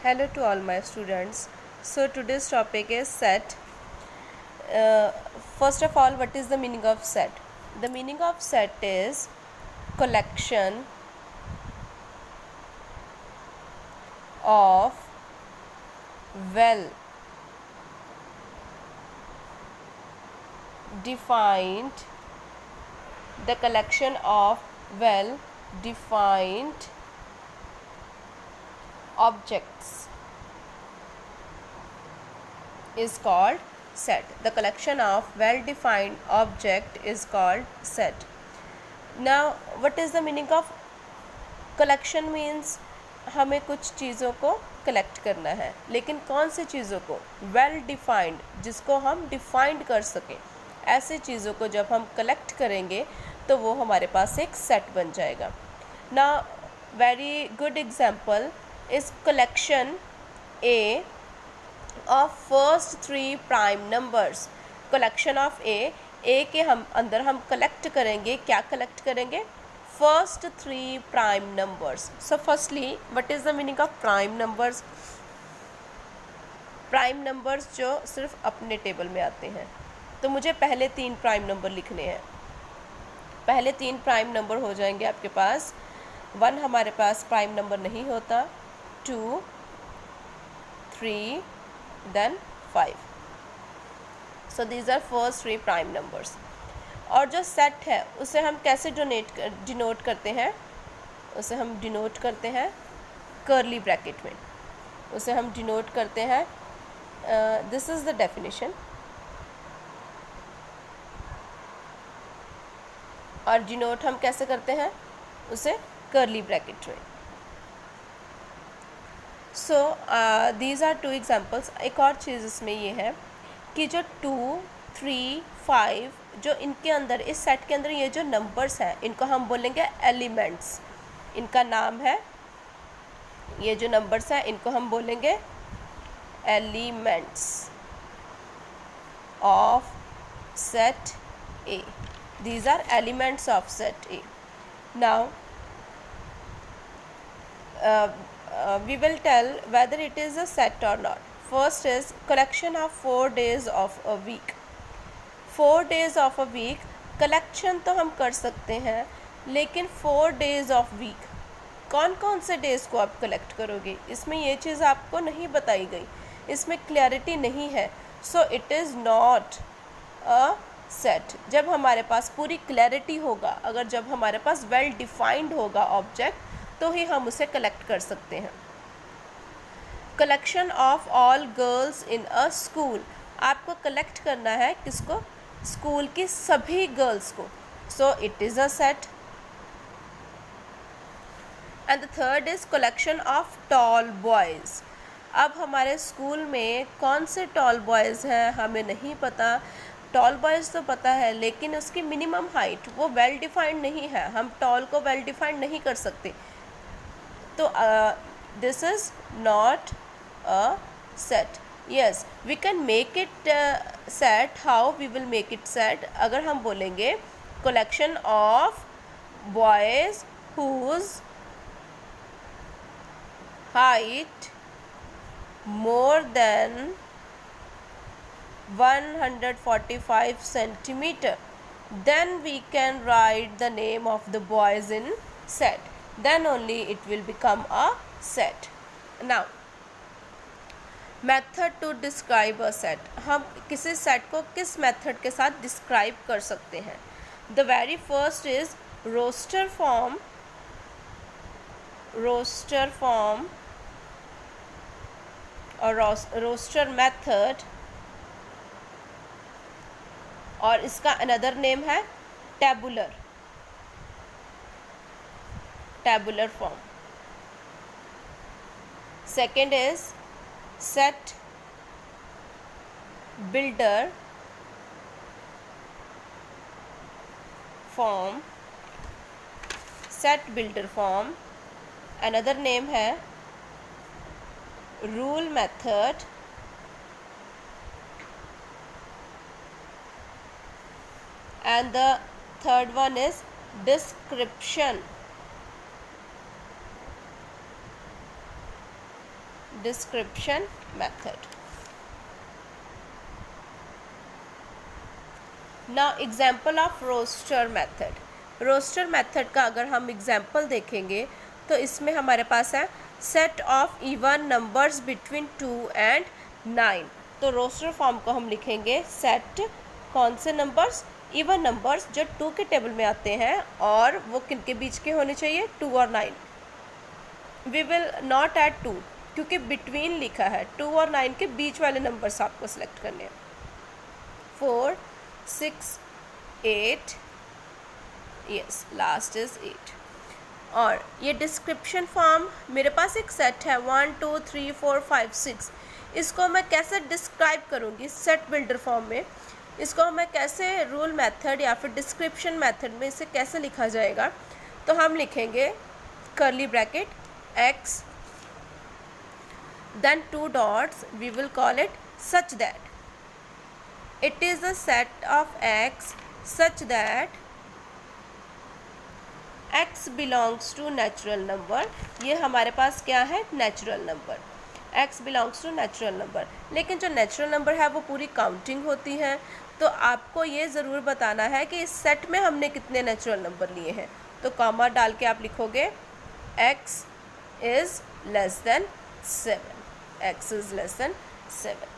Hello to all my students. So today's topic is set. First of all, what is the meaning of set? The meaning of set is collection of well defined well defined objects is called set. The collection of well defined object is called set. Now what is the meaning of collection? means हमें कुछ चीज़ों को collect करना है, लेकिन कौन सी चीज़ों को? वेल डिफाइंड, जिसको हम डिफाइंड कर सकें, ऐसे चीज़ों को जब हम कलेक्ट करेंगे तो वो हमारे पास एक सेट बन जाएगा ना. Very good example is collection A of first 3 prime numbers. Collection of A के हम अंदर हम कलेक्ट करेंगे. क्या कलेक्ट करेंगे? First 3 prime numbers. So firstly what is the meaning of prime numbers? Prime numbers जो सिर्फ अपने टेबल में आते हैं. तो मुझे पहले 3 प्राइम नंबर लिखने हैं. पहले 3 प्राइम नंबर हो जाएंगे आपके पास. 1 हमारे पास प्राइम नंबर नहीं होता, 2, 3, then 5. So these are first 3 prime numbers. और जो सेट है उसे हम कैसे डिनोट करते हैं? उसे हम डिनोट करते हैं कर्ली ब्रैकेट में. उसे हम डिनोट करते हैं, दिस इज़ द डेफिनेशन. और डिनोट हम कैसे करते हैं? उसे कर्ली ब्रैकेट में. So these are 2 examples. एक और चीज़ इसमें ये है कि जो 2, 3, 5 जो इनके अंदर, इस सेट के अंदर ये जो नंबर्स हैं, इनको हम बोलेंगे एलिमेंट्स. इनका नाम है, ये जो नंबर्स हैं इनको हम बोलेंगे elements of set A. These are elements of set A. Now we will tell whether it is a set or not. First is collection of 4 days of a week. 4 days of a week collection तो हम कर सकते हैं, लेकिन 4 days of week कौन कौन से days को आप कलेक्ट करोगे? इसमें ये चीज़ आपको नहीं बताई गई, इसमें क्लैरिटी नहीं है. So it is not a set. जब हमारे पास पूरी क्लैरिटी होगा, अगर जब हमारे पास वेल डिफाइंड होगा ऑब्जेक्ट, तो ही हम उसे कलेक्ट कर सकते हैं. Collection of all girls in a school. आपको कलेक्ट करना है किसको? स्कूल की सभी गर्ल्स को. So it is a set. And the third is collection of tall boys. अब हमारे स्कूल में कौन से टॉल बॉयज़ हैं हमें नहीं पता. टॉल बॉयज़ तो पता है, लेकिन उसकी मिनिमम हाइट वो वेल डिफाइंड नहीं है. हम टॉल को वेल डिफाइंड नहीं कर सकते. तो this is not a set. Yes, we can make it set. How we will make it set? अगर हम बोलेंगे collection of boys whose height more than 145 centimeter, then we can write the name of the boys in set. Then only it will become a set. Now method to describe a set. हम किसी set को किस method के साथ describe कर सकते हैं? The very first is roster form और roster method, और इसका अनदर नेम है tabular form. Second is set builder form. Another name है rule method. And the third one is description description method. Now example of roster method. roster method का अगर हम example देखेंगे तो इसमें हमारे पास है set of even numbers between 2 and 9. तो roster फॉर्म को हम लिखेंगे set कौन से नंबर्स, इवन नंबर्स जो 2 के टेबल में आते हैं और वो किन के बीच के होने चाहिए, 2 और 9. वी विल नॉट ऐड 2 क्योंकि बिटवीन लिखा है, 2 और 9 के बीच वाले नंबर्स आपको सेलेक्ट करने हैं. 4, 6, 8, यस लास्ट इज 8. और ये डिस्क्रिप्शन फॉर्म मेरे पास एक सेट है 1 2 3 4 5 6. इसको मैं कैसे डिस्क्राइब करूँगी सेट बिल्डर फॉर्म में, इसको मैं कैसे रूल मेथड या फिर डिस्क्रिप्शन मेथड में इसे कैसे लिखा जाएगा. तो हम लिखेंगे curly bracket x then 2 dots, we will call it such that it is a set of x such that x belongs to natural number. ये हमारे पास क्या है, natural number. x belongs to natural number. लेकिन जो natural number है वो पूरी counting होती है, तो आपको ये ज़रूर बताना है कि इस सेट में हमने कितने नेचुरल नंबर लिए हैं. तो कॉमा डाल के आप लिखोगे x is less than 7. x is less than 7.